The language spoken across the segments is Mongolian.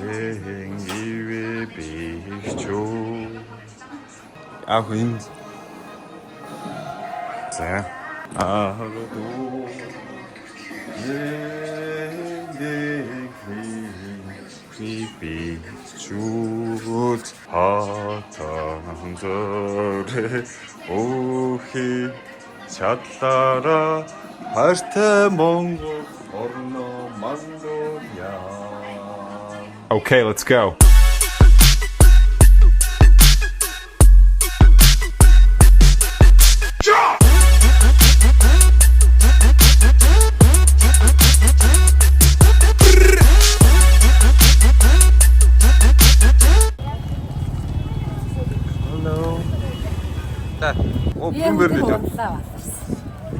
생기에 비추 아흔 자 하루도 내 비추 하탄들의 오히 잣따라 할때 몽골 얼너 만도냐. Okay, let's go. 문 열어줘.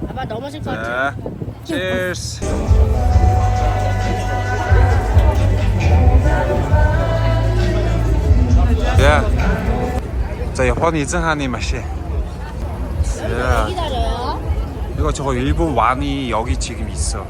아마 넘어질 것 같아. 자, cheers. 야, 자, 일본이 증하니 맛이. 야, 기다려요. 이거 저거 일본 완이 여기 지금 있어.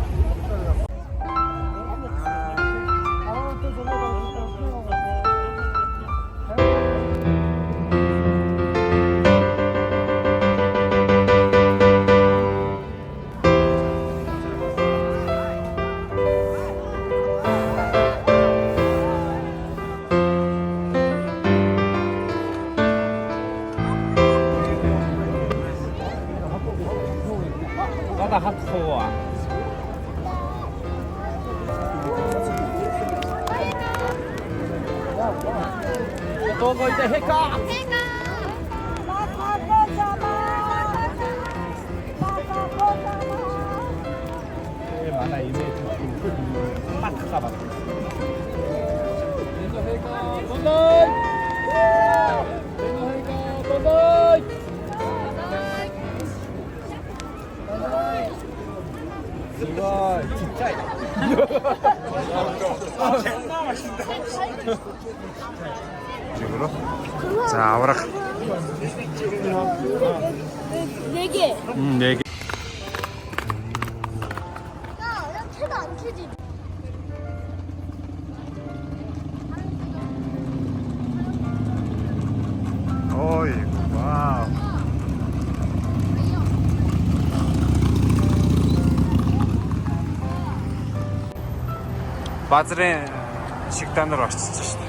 이쪽으로. 자, 오라. 4개. 4개. 야, 채도 안 캐지. 어이, 와우. 바즈레 식단으로 왔었어.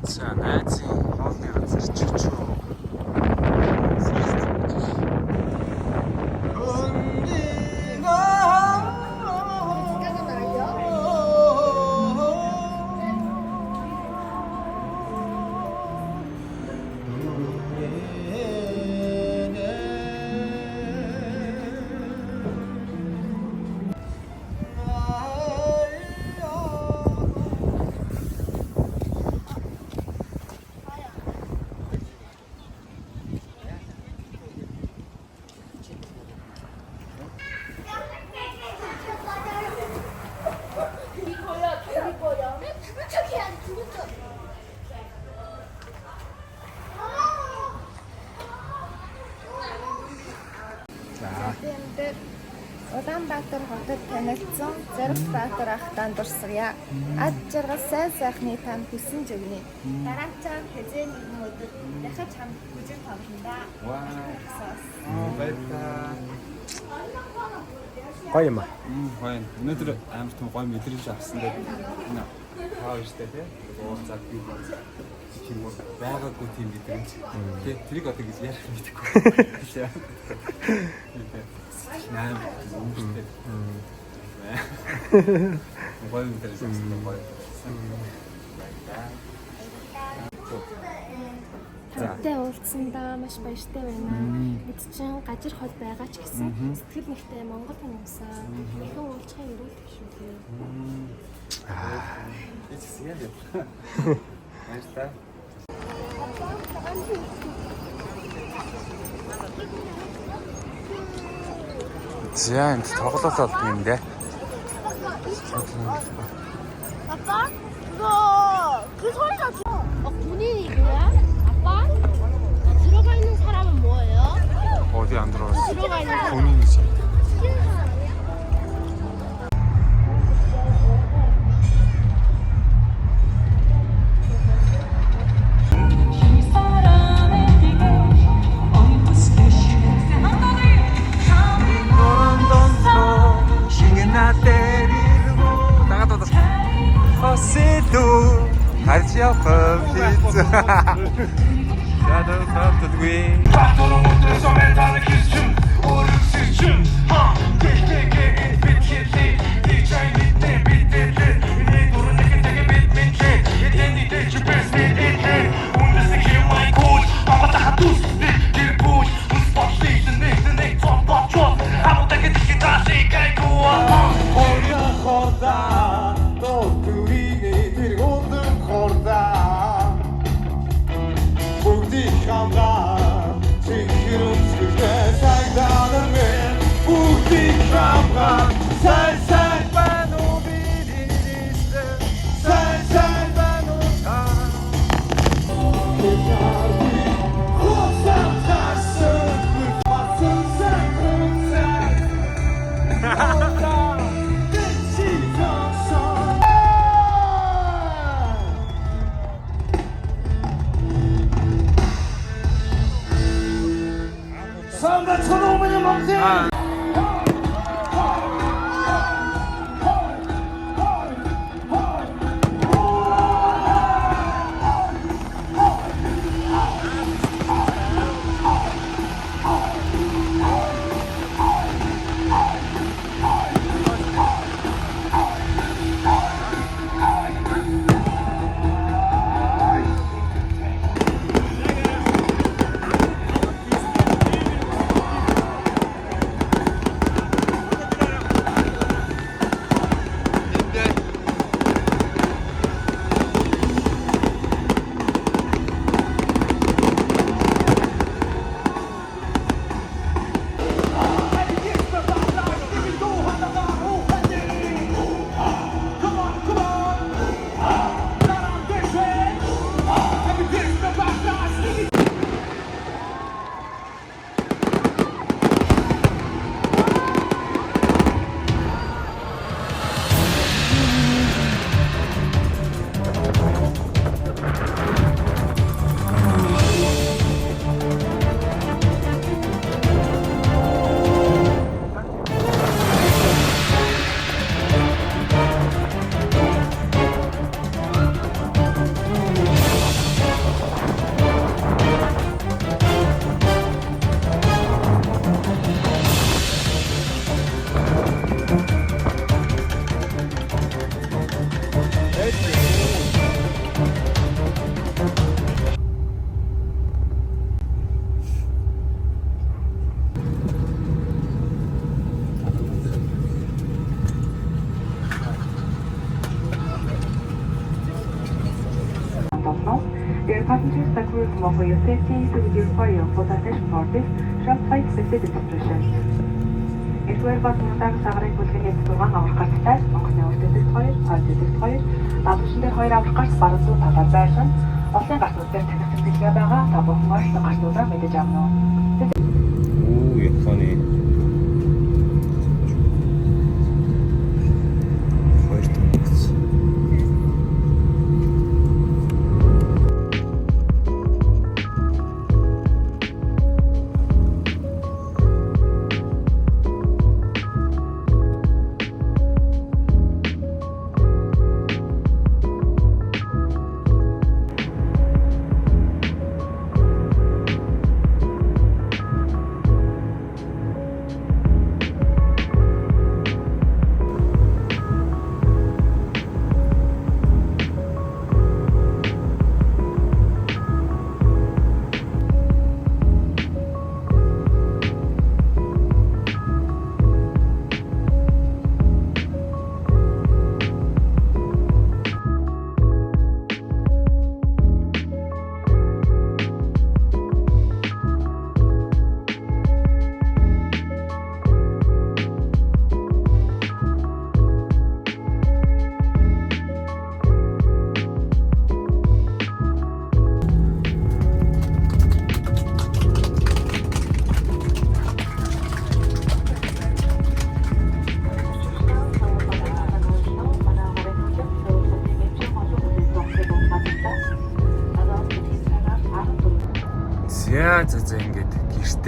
자, 나지 하면 추추. Улаанбаатар хотод танигдсан Зоригбаатар ахтан дурсгая. Ад жаргал сайн сайхны танд хүсэн жигний. Дараачаа хэзээ нэгэн өдөр дахиж хамт хүжиг тоглоно. Вау. Баярлалаа. Гоё юм аа. Гоё. Өнөөдөр амар том гоё мэдрэмж авсан дээр энэ хааштай те. Уулзаад би тийм үү байгаагүй тийм мэдрэмж. Тэ тэрийг одоо гэж ярих мэдэхгүй. Наам өмчтэй. Гоё мэдрэмж авсан гоё. Тантай уулзсандаа маш баяртай байна. Бид чинь гажир хол байгаа ч гэсэн сэтгэл нэгтэй Монгол хүмүүсээ ихэнх уулзахын өрөөлөг шүү дээ. Баярлалаа. За энэ тоглолт болдог юм дээ. 아빠? 그 소리가 본인이 뭐야? 아빠? 들어가 있는 사람은 뭐예요? 어디 안 들어갔어? 들어가 있는 사람. 본인이지. 시키는 사람이야? 같이 yapalım pizza. Shadow Captain Wing. Dear passengers, the crew from for your safety, so we do require your photo session for this short flight visit expression. Эдгээр бас мундаг сагарыг бүлгэний 6 аврах гарцтай Монголын өртөдөг 2, цааддаг 2, дадлшин дээр 2 аврах гарц баруун зүүн талаар байшин, олон гарцууд дээр танхимт дэлгээ байгаа. Та бүхэн өөрсдөө гарцуудаа мэдэж авна уу? Oo, яханы. Хоёр төгс.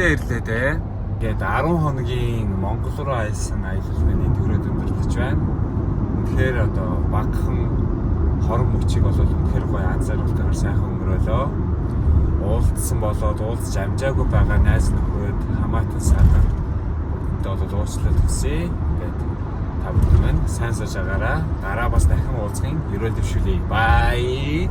Бүгдээ ирлээ те. Тэгээд 10 хоногийн Монгол руу айлсан аялал миний төрөд өндөрлөж байна. Тэгэхээр одоо багахан хорон мөчийг болол үнэхээр гоё анзааруултаар сайхан өнгөрөөлөө. Уулзсан болоод уулзч амжаагүй байгаа найз нөхөд хамаатан садан бүгдэнд бол уучлалт хүсье. Тэгээд та бүхэн сайн сууж агаараа. Дараа бас дахин уулзгын. Ерөөл дэвшүүлье. Bye.